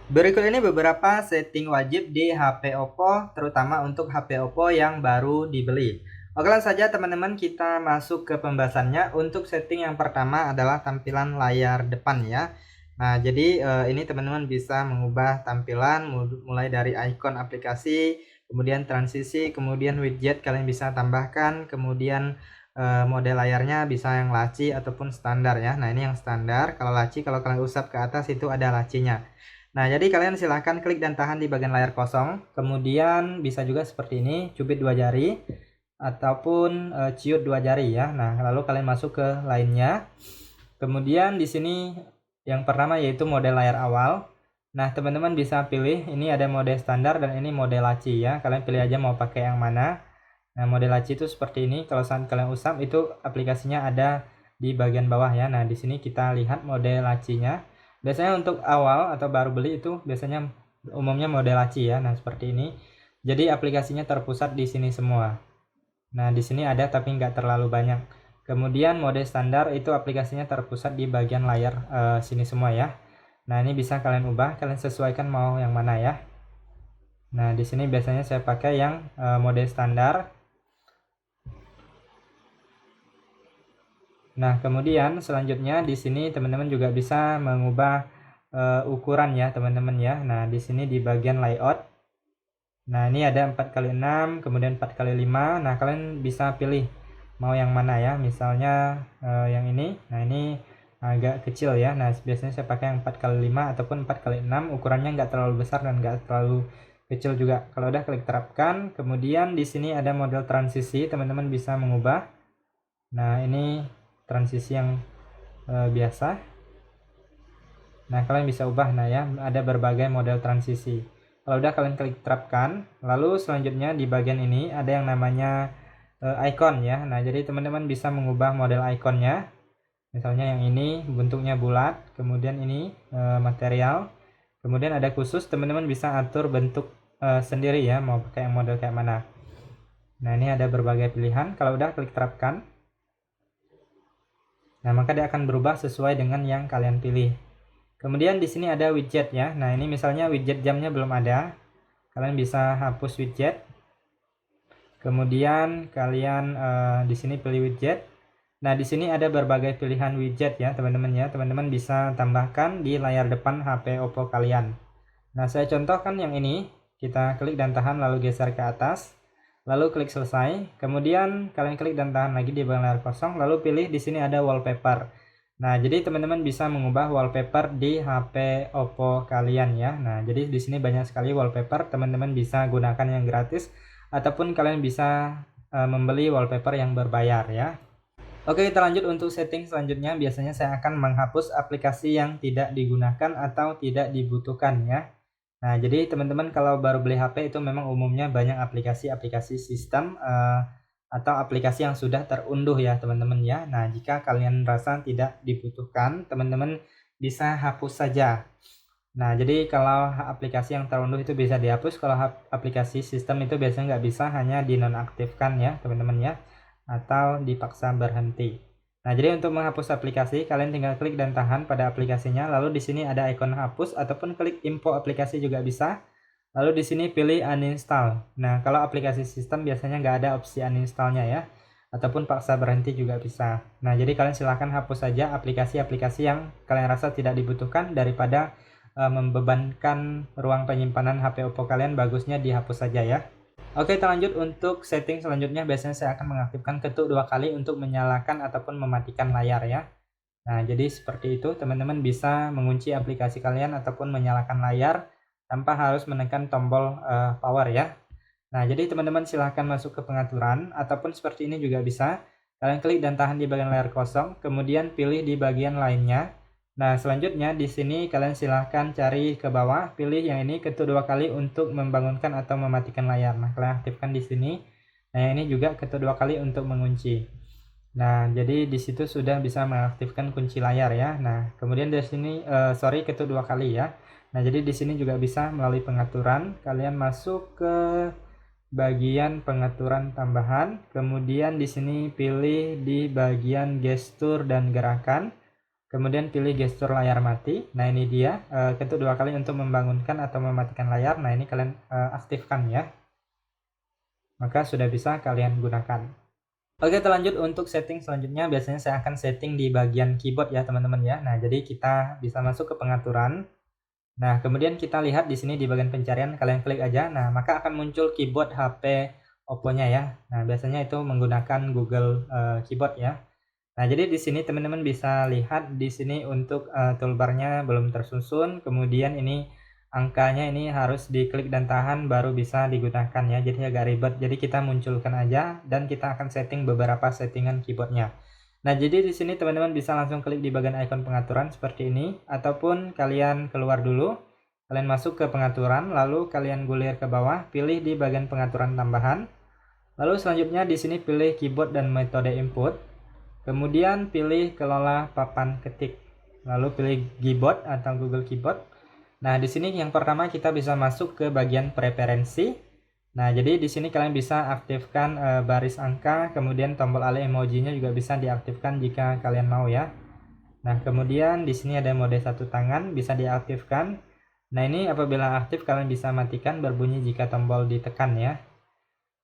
Berikut ini beberapa setting wajib di HP Oppo, terutama untuk HP Oppo yang baru dibeli. Oke, langsung saja teman-teman kita masuk ke pembahasannya. Untuk setting yang pertama adalah tampilan layar depan ya. Nah, jadi ini teman-teman bisa mengubah tampilan mulai dari ikon aplikasi, kemudian transisi, kemudian widget kalian bisa tambahkan, kemudian mode layarnya bisa yang laci ataupun standar ya. Nah, ini yang standar. Kalau laci, kalau kalian usap ke atas itu ada lacinya. Nah, jadi kalian silahkan klik dan tahan di bagian layar kosong. Kemudian bisa juga seperti ini, cubit dua jari ataupun ciut dua jari ya. Nah, lalu kalian masuk ke lainnya. Kemudian di sini yang pertama yaitu mode layar awal. Nah, teman-teman bisa pilih ini ada mode standar dan ini mode laci ya. Kalian pilih aja mau pakai yang mana. Nah, mode laci itu seperti ini. Kalau saat kalian usap itu aplikasinya ada di bagian bawah ya. Nah, di sini kita lihat mode lacinya. Biasanya untuk awal atau baru beli itu biasanya umumnya mode laci ya. Nah, seperti ini. Jadi aplikasinya terpusat di sini semua. Nah, di sini ada tapi nggak terlalu banyak. Kemudian mode standar itu aplikasinya terpusat di bagian layar sini semua ya. Nah, ini bisa kalian ubah, kalian sesuaikan mau yang mana ya. Nah, di sini biasanya saya pakai yang mode standar. Nah, kemudian selanjutnya di sini teman-teman juga bisa mengubah ukuran ya, teman-teman ya. Nah, di sini di bagian layout. Nah, ini ada 4x6, kemudian 4x5. Nah, kalian bisa pilih mau yang mana ya. Misalnya yang ini. Nah, ini agak kecil ya. Nah, biasanya saya pakai yang 4x5 ataupun 4x6. Ukurannya nggak terlalu besar dan nggak terlalu kecil juga. Kalau udah klik terapkan. Kemudian di sini ada model transisi, teman-teman bisa mengubah. Nah, ini transisi yang biasa. Nah, kalian bisa ubah. Nah ya, ada berbagai model transisi. Kalau udah kalian klik terapkan, lalu selanjutnya di bagian ini ada yang namanya icon ya. Nah, jadi teman-teman bisa mengubah model ikonnya. Misalnya yang ini bentuknya bulat, kemudian ini material, kemudian ada khusus, teman-teman bisa atur bentuk sendiri ya, mau pakai yang model kayak mana. Nah, ini ada berbagai pilihan. Kalau udah klik terapkan, nah maka dia akan berubah sesuai dengan yang kalian pilih. Kemudian di sini ada widget ya. Nah, ini misalnya widget jamnya belum ada. Kalian bisa hapus widget. Kemudian kalian di sini pilih widget. Nah, di sini ada berbagai pilihan widget ya, teman-teman ya. Teman-teman bisa tambahkan di layar depan HP Oppo kalian. Nah, saya contohkan yang ini. Kita klik dan tahan lalu geser ke atas. Lalu klik selesai. Kemudian kalian klik dan tahan lagi di bagian layar kosong. Lalu pilih di sini ada wallpaper. Nah, jadi teman-teman bisa mengubah wallpaper di HP Oppo kalian ya. Nah, jadi di sini banyak sekali wallpaper. Teman-teman bisa gunakan yang gratis ataupun kalian bisa membeli wallpaper yang berbayar ya. Oke, kita lanjut untuk setting selanjutnya. Biasanya saya akan menghapus aplikasi yang tidak digunakan atau tidak dibutuhkan ya. Nah, jadi teman-teman kalau baru beli HP itu memang umumnya banyak aplikasi-aplikasi sistem atau aplikasi yang sudah terunduh ya, teman-teman ya. Nah, jika kalian rasa tidak dibutuhkan, teman-teman bisa hapus saja. Nah, jadi kalau aplikasi yang terunduh itu bisa dihapus, kalau aplikasi sistem itu biasanya nggak bisa, hanya dinonaktifkan ya, teman-teman ya, atau dipaksa berhenti. Nah, jadi untuk menghapus aplikasi, kalian tinggal klik dan tahan pada aplikasinya. Lalu di sini ada ikon hapus ataupun klik info aplikasi juga bisa. Lalu di sini pilih uninstall. Nah, kalau aplikasi sistem biasanya nggak ada opsi uninstallnya ya. Ataupun paksa berhenti juga bisa. Nah, jadi kalian silahkan hapus saja aplikasi-aplikasi yang kalian rasa tidak dibutuhkan daripada membebankan ruang penyimpanan HP Oppo kalian. Bagusnya dihapus saja ya. Oke, kita lanjut untuk setting selanjutnya. Biasanya saya akan mengaktifkan ketuk 2 kali untuk menyalakan ataupun mematikan layar ya. Nah, jadi seperti itu teman-teman bisa mengunci aplikasi kalian ataupun menyalakan layar tanpa harus menekan tombol power ya. Nah, jadi teman-teman silahkan masuk ke pengaturan ataupun seperti ini juga bisa. Kalian klik dan tahan di bagian layar kosong, kemudian pilih di bagian lainnya. Nah, selanjutnya di sini kalian silahkan cari ke bawah, pilih yang ini ketuk 2 kali untuk membangunkan atau mematikan layar. Nah, kalian aktifkan di sini. Nah, yang ini juga ketuk 2 kali untuk mengunci. Nah, jadi di situ sudah bisa mengaktifkan kunci layar ya. Nah, kemudian dari sini ketuk 2 kali ya. Nah, jadi di sini juga bisa melalui pengaturan, kalian masuk ke bagian pengaturan tambahan, kemudian di sini pilih di bagian gestur dan gerakan. Kemudian pilih gestur layar mati. Nah, ini dia, ketuk 2 kali untuk membangunkan atau mematikan layar. Nah, ini kalian aktifkan ya. Maka sudah bisa kalian gunakan. Oke, terlanjut untuk setting selanjutnya. Biasanya saya akan setting di bagian keyboard ya, teman-teman ya. Nah, jadi kita bisa masuk ke pengaturan. Nah, kemudian kita lihat di sini di bagian pencarian, kalian klik aja. Nah, maka akan muncul keyboard HP Oppo-nya ya. Nah, biasanya itu menggunakan Google Keyboard ya. Nah, jadi di sini teman-teman bisa lihat di sini untuk toolbarnya belum tersusun. Kemudian ini angkanya ini harus diklik dan tahan baru bisa digunakan ya. Jadi agak ribet. Jadi kita munculkan aja dan kita akan setting beberapa settingan keyboardnya. Nah, jadi di sini teman-teman bisa langsung klik di bagian icon pengaturan seperti ini, ataupun kalian keluar dulu, kalian masuk ke pengaturan, lalu kalian gulir ke bawah, pilih di bagian pengaturan tambahan. Lalu selanjutnya di sini pilih keyboard dan metode input. Kemudian pilih kelola papan ketik. Lalu pilih keyboard atau Google Keyboard. Nah, di sini yang pertama kita bisa masuk ke bagian preferensi. Nah, jadi di sini kalian bisa aktifkan baris angka, kemudian tombol alih emojinya juga bisa diaktifkan jika kalian mau ya. Nah, kemudian di sini ada mode satu tangan bisa diaktifkan. Nah, ini apabila aktif kalian bisa matikan berbunyi jika tombol ditekan ya.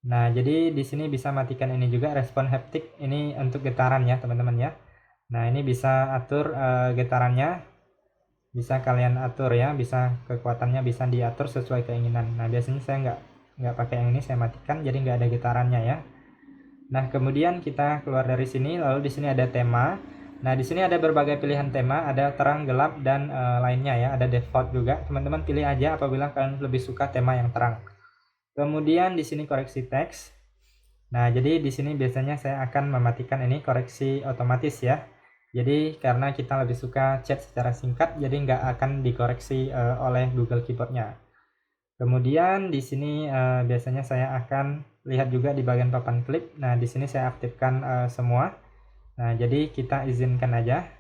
Nah, jadi di sini bisa matikan ini juga respon haptik, ini untuk getaran ya teman-teman ya. Nah, ini bisa atur getarannya, bisa kalian atur ya, bisa kekuatannya bisa diatur sesuai keinginan. Nah, biasanya saya nggak pakai yang ini, saya matikan jadi nggak ada getarannya ya. Nah, kemudian kita keluar dari sini, lalu di sini ada tema. Nah, di sini ada berbagai pilihan tema, ada terang, gelap, dan lainnya ya, ada default juga. Teman-teman pilih aja apabila kalian lebih suka tema yang terang. Kemudian di sini koreksi teks. Nah, jadi di sini biasanya saya akan mematikan ini koreksi otomatis ya. Jadi karena kita lebih suka chat secara singkat, jadi nggak akan dikoreksi oleh Google Keyboard-nya. Kemudian di sini biasanya saya akan lihat juga di bagian papan klik. Nah, di sini saya aktifkan semua. Nah, jadi kita izinkan aja.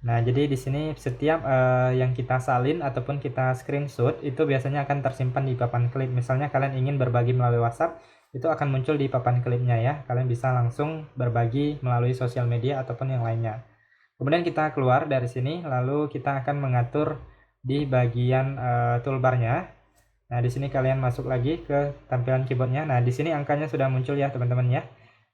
Nah, jadi di sini setiap yang kita salin ataupun kita screenshot itu biasanya akan tersimpan di papan klip. Misalnya kalian ingin berbagi melalui WhatsApp, itu akan muncul di papan klipnya ya. Kalian bisa langsung berbagi melalui sosial media ataupun yang lainnya. Kemudian kita keluar dari sini, lalu kita akan mengatur di bagian toolbarnya. Nah, di sini kalian masuk lagi ke tampilan keyboardnya. Nah, di sini angkanya sudah muncul ya teman-teman ya.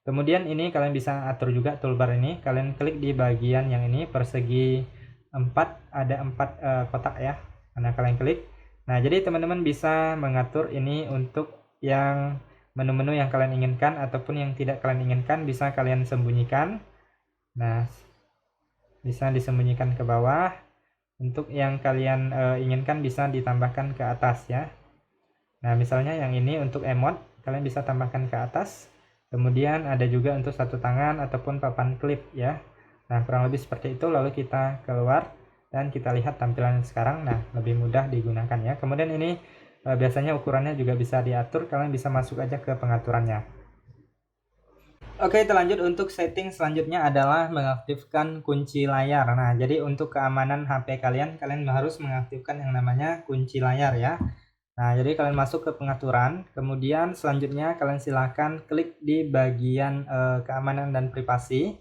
Kemudian ini kalian bisa atur juga toolbar ini. Kalian klik di bagian yang ini persegi 4, ada 4 kotak ya. Nah, kalian klik. Nah, jadi teman-teman bisa mengatur ini untuk yang menu-menu yang kalian inginkan ataupun yang tidak kalian inginkan bisa kalian sembunyikan. Nah, bisa disembunyikan ke bawah. Untuk yang kalian inginkan bisa ditambahkan ke atas ya. Nah, misalnya yang ini untuk emot kalian bisa tambahkan ke atas. Kemudian ada juga untuk satu tangan ataupun papan klip ya. Nah, kurang lebih seperti itu. Lalu kita keluar dan kita lihat tampilan sekarang. Nah, lebih mudah digunakan ya. Kemudian ini biasanya ukurannya juga bisa diatur. Kalian bisa masuk aja ke pengaturannya. Oke, terlanjut untuk setting selanjutnya adalah mengaktifkan kunci layar. Nah, jadi untuk keamanan HP kalian harus mengaktifkan yang namanya kunci layar ya. Nah, jadi kalian masuk ke pengaturan, kemudian selanjutnya kalian silahkan klik di bagian keamanan dan privasi,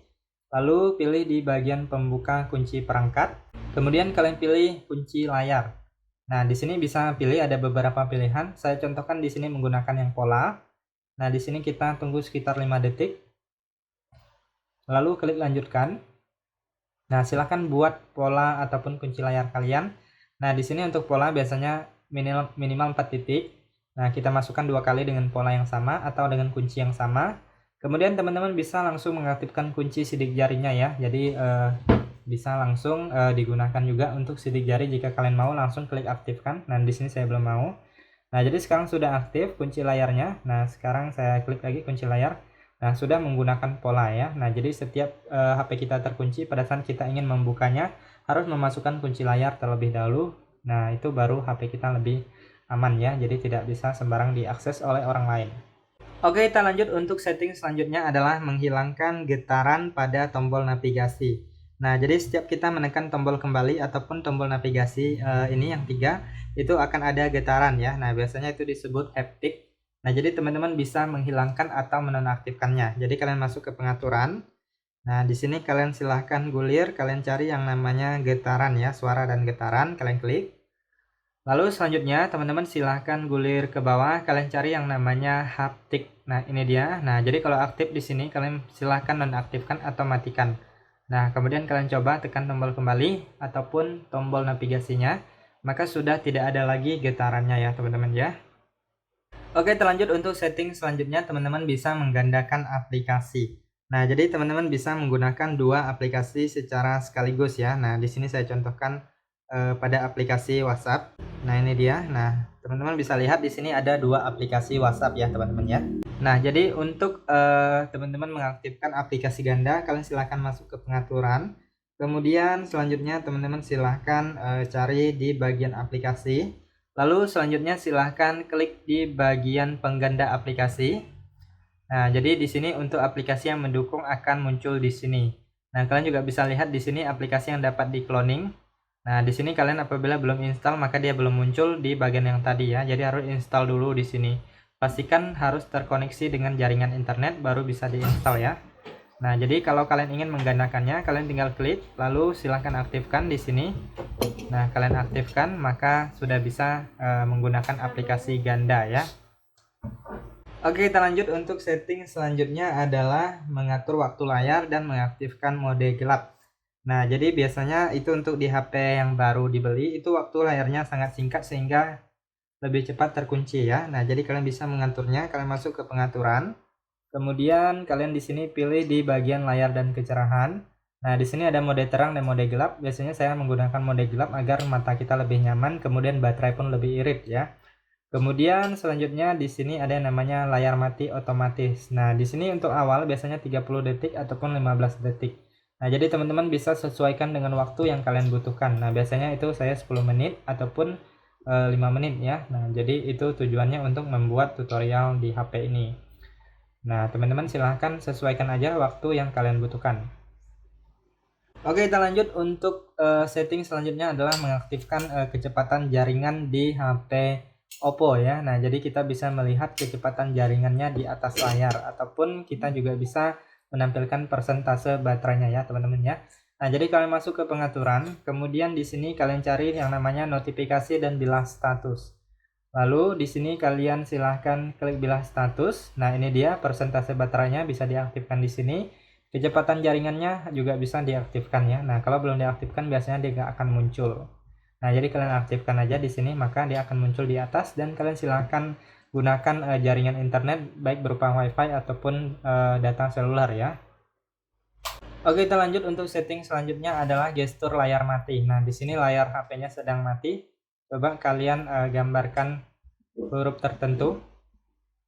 lalu pilih di bagian pembuka kunci perangkat, kemudian kalian pilih kunci layar. Nah, di sini bisa pilih ada beberapa pilihan. Saya contohkan di sini menggunakan yang pola. Nah, di sini kita tunggu sekitar 5 detik, lalu klik lanjutkan. Nah, silahkan buat pola ataupun kunci layar kalian. Nah, di sini untuk pola biasanya minimal 4 titik. Nah, kita masukkan 2 kali dengan pola yang sama atau dengan kunci yang sama. Kemudian teman-teman bisa langsung mengaktifkan kunci sidik jarinya ya. Jadi bisa langsung digunakan juga untuk sidik jari jika kalian mau langsung klik aktifkan. Nah, di sini saya belum mau. Nah, jadi sekarang sudah aktif kunci layarnya. Nah, sekarang saya klik lagi kunci layar. Nah, sudah menggunakan pola ya. Nah, jadi setiap HP kita terkunci pada saat kita ingin membukanya harus memasukkan kunci layar terlebih dahulu. Nah, itu baru HP kita lebih aman ya, jadi tidak bisa sembarang diakses oleh orang lain. Oke, kita lanjut untuk setting selanjutnya adalah menghilangkan getaran pada tombol navigasi. Nah, jadi setiap kita menekan tombol kembali ataupun tombol navigasi ini yang 3, itu akan ada getaran ya. Nah, biasanya itu disebut haptic. Nah, jadi teman-teman bisa menghilangkan atau menonaktifkannya. Jadi kalian masuk ke pengaturan. Nah, di sini kalian silahkan gulir, kalian cari yang namanya getaran ya, suara dan getaran, kalian klik. Lalu selanjutnya teman-teman silahkan gulir ke bawah, kalian cari yang namanya haptik. Nah, ini dia. Nah, jadi kalau aktif di sini kalian silahkan nonaktifkan atau matikan. Nah, kemudian kalian coba tekan tombol kembali ataupun tombol navigasinya, maka sudah tidak ada lagi getarannya ya teman-teman ya. Oke, terlanjut untuk setting selanjutnya teman-teman bisa menggandakan aplikasi. Nah, jadi teman-teman bisa menggunakan dua aplikasi secara sekaligus ya. Nah, di sini saya contohkan pada aplikasi WhatsApp. Nah, ini dia. Nah, teman-teman bisa lihat di sini ada dua aplikasi WhatsApp ya, teman-teman ya. Nah, jadi untuk teman-teman mengaktifkan aplikasi ganda, kalian silahkan masuk ke pengaturan. Kemudian selanjutnya teman-teman silahkan cari di bagian aplikasi. Lalu selanjutnya silahkan klik di bagian pengganda aplikasi. Nah, jadi di sini untuk aplikasi yang mendukung akan muncul di sini. Nah, kalian juga bisa lihat di sini aplikasi yang dapat di cloning. Nah, di sini kalian apabila belum install maka dia belum muncul di bagian yang tadi ya. Jadi harus install dulu di sini. Pastikan harus terkoneksi dengan jaringan internet baru bisa diinstal ya. Nah, jadi kalau kalian ingin menggandakannya, kalian tinggal klik lalu silahkan aktifkan di sini. Nah, kalian aktifkan maka sudah bisa menggunakan aplikasi ganda ya. Oke, kita lanjut untuk setting selanjutnya adalah mengatur waktu layar dan mengaktifkan mode gelap. Nah, jadi biasanya itu untuk di HP yang baru dibeli itu waktu layarnya sangat singkat sehingga lebih cepat terkunci ya. Nah, jadi kalian bisa mengaturnya, kalian masuk ke pengaturan. Kemudian kalian di sini pilih di bagian layar dan kecerahan. Nah, di sini ada mode terang dan mode gelap. Biasanya saya menggunakan mode gelap agar mata kita lebih nyaman, kemudian baterai pun lebih irit ya. Kemudian selanjutnya di sini ada yang namanya layar mati otomatis. Nah, di sini untuk awal biasanya 30 detik ataupun 15 detik. Nah, jadi teman-teman bisa sesuaikan dengan waktu yang kalian butuhkan. Nah, biasanya itu saya 10 menit ataupun 5 menit ya. Nah, jadi itu tujuannya untuk membuat tutorial di HP ini. Nah, teman-teman silahkan sesuaikan aja waktu yang kalian butuhkan. Oke, kita lanjut untuk setting selanjutnya adalah mengaktifkan kecepatan jaringan di HP Oppo ya. Nah, jadi kita bisa melihat kecepatan jaringannya di atas layar ataupun kita juga bisa menampilkan persentase baterainya ya, teman-teman ya. Nah, jadi kalian masuk ke pengaturan, kemudian di sini kalian cari yang namanya notifikasi dan bilas status. Lalu di sini kalian silahkan klik bilas status. Nah, ini dia persentase baterainya bisa diaktifkan di sini. Kecepatan jaringannya juga bisa diaktifkan ya. Nah, kalau belum diaktifkan biasanya dia nggak akan muncul. Nah, jadi kalian aktifkan aja di sini maka dia akan muncul di atas dan kalian silahkan gunakan jaringan internet baik berupa WiFi ataupun data seluler ya. Oke, kita lanjut untuk setting selanjutnya adalah gestur layar mati. Nah, di sini layar HP-nya sedang mati. Coba kalian gambarkan huruf tertentu,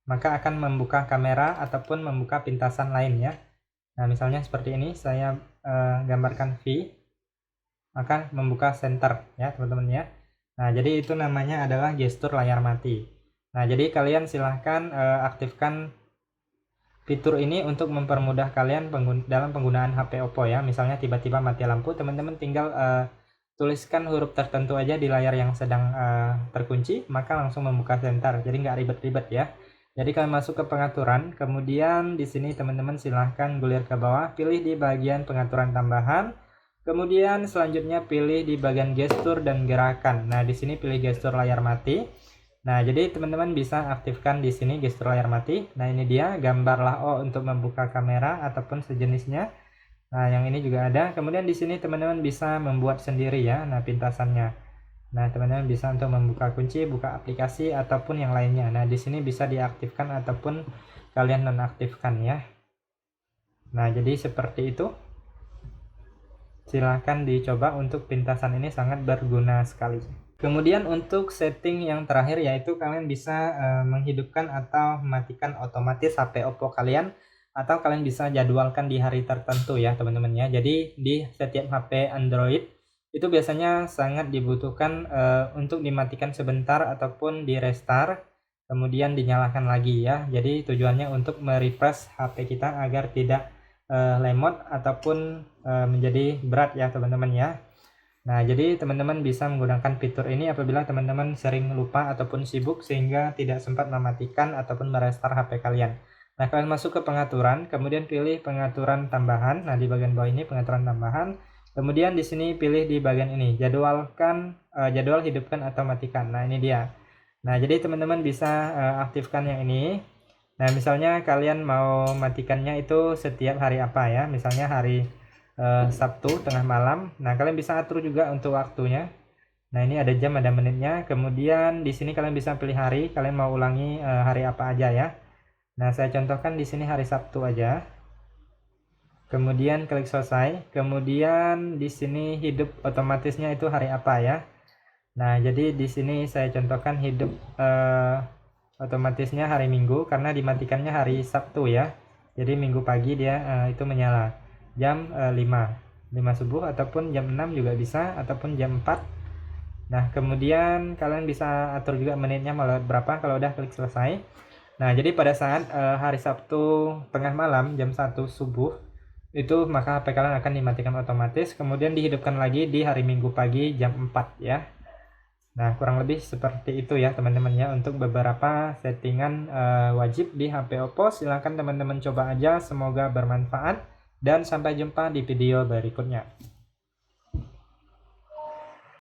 maka akan membuka kamera ataupun membuka pintasan lain ya. Nah, misalnya seperti ini, saya gambarkan V, maka membuka center ya teman-teman ya. Nah, jadi itu namanya adalah gestur layar mati. Nah, jadi kalian silahkan aktifkan fitur ini untuk mempermudah kalian dalam penggunaan HP Oppo ya. Misalnya tiba-tiba mati lampu, teman-teman tinggal tuliskan huruf tertentu aja di layar yang sedang terkunci, maka langsung membuka center. Jadi nggak ribet-ribet ya. Jadi kalian masuk ke pengaturan, kemudian di sini teman-teman silahkan gulir ke bawah, pilih di bagian pengaturan tambahan, kemudian selanjutnya pilih di bagian gestur dan gerakan. Nah, di sini pilih gestur layar mati. Nah, jadi teman-teman bisa aktifkan di sini gestur layar mati. Nah, ini dia gambarlah O untuk membuka kamera ataupun sejenisnya. Nah, yang ini juga ada. Kemudian di sini teman-teman bisa membuat sendiri ya. Nah, pintasannya. Nah, teman-teman bisa untuk membuka kunci, buka aplikasi ataupun yang lainnya. Nah, di sini bisa diaktifkan ataupun kalian nonaktifkan ya. Nah, jadi seperti itu. Silahkan dicoba untuk pintasan ini sangat berguna sekali. Kemudian untuk setting yang terakhir yaitu kalian bisa menghidupkan atau mematikan otomatis HP Oppo kalian, atau kalian bisa jadwalkan di hari tertentu ya teman-teman ya. Jadi di setiap HP Android itu biasanya sangat dibutuhkan untuk dimatikan sebentar ataupun di restart kemudian dinyalakan lagi ya. Jadi tujuannya untuk merefresh HP kita agar tidak lemot ataupun menjadi berat ya teman-teman ya. Nah, jadi teman-teman bisa menggunakan fitur ini apabila teman-teman sering lupa ataupun sibuk sehingga tidak sempat mematikan ataupun merestart HP kalian. Nah, kalian masuk ke pengaturan, kemudian pilih pengaturan tambahan. Nah, di bagian bawah ini pengaturan tambahan. Kemudian di sini pilih di bagian ini, jadwalkan jadwal hidupkan atau matikan. Nah, ini dia. Nah, jadi teman-teman bisa aktifkan yang ini. Nah, misalnya kalian mau matikannya itu setiap hari apa ya? Misalnya hari Sabtu tengah malam. Nah, kalian bisa atur juga untuk waktunya. Nah, ini ada jam, ada menitnya. Kemudian di sini kalian bisa pilih hari, kalian mau ulangi hari apa aja ya. Nah, saya contohkan di sini hari Sabtu aja. Kemudian klik selesai. Kemudian di sini hidup otomatisnya itu hari apa ya. Nah, jadi di sini saya contohkan hidup otomatisnya hari Minggu karena dimatikannya hari Sabtu ya. Jadi Minggu pagi dia itu menyala jam 5 subuh ataupun jam 6 juga bisa ataupun jam 4. Nah, kemudian kalian bisa atur juga menitnya mau berapa kalau udah klik selesai. Nah, jadi pada saat hari Sabtu tengah malam jam 1 subuh itu maka HP kalian akan dimatikan otomatis, kemudian dihidupkan lagi di hari Minggu pagi jam 4 ya. Nah, kurang lebih seperti itu ya teman-teman ya untuk beberapa settingan wajib di HP Oppo. Silahkan teman-teman coba aja, semoga bermanfaat dan sampai jumpa di video berikutnya.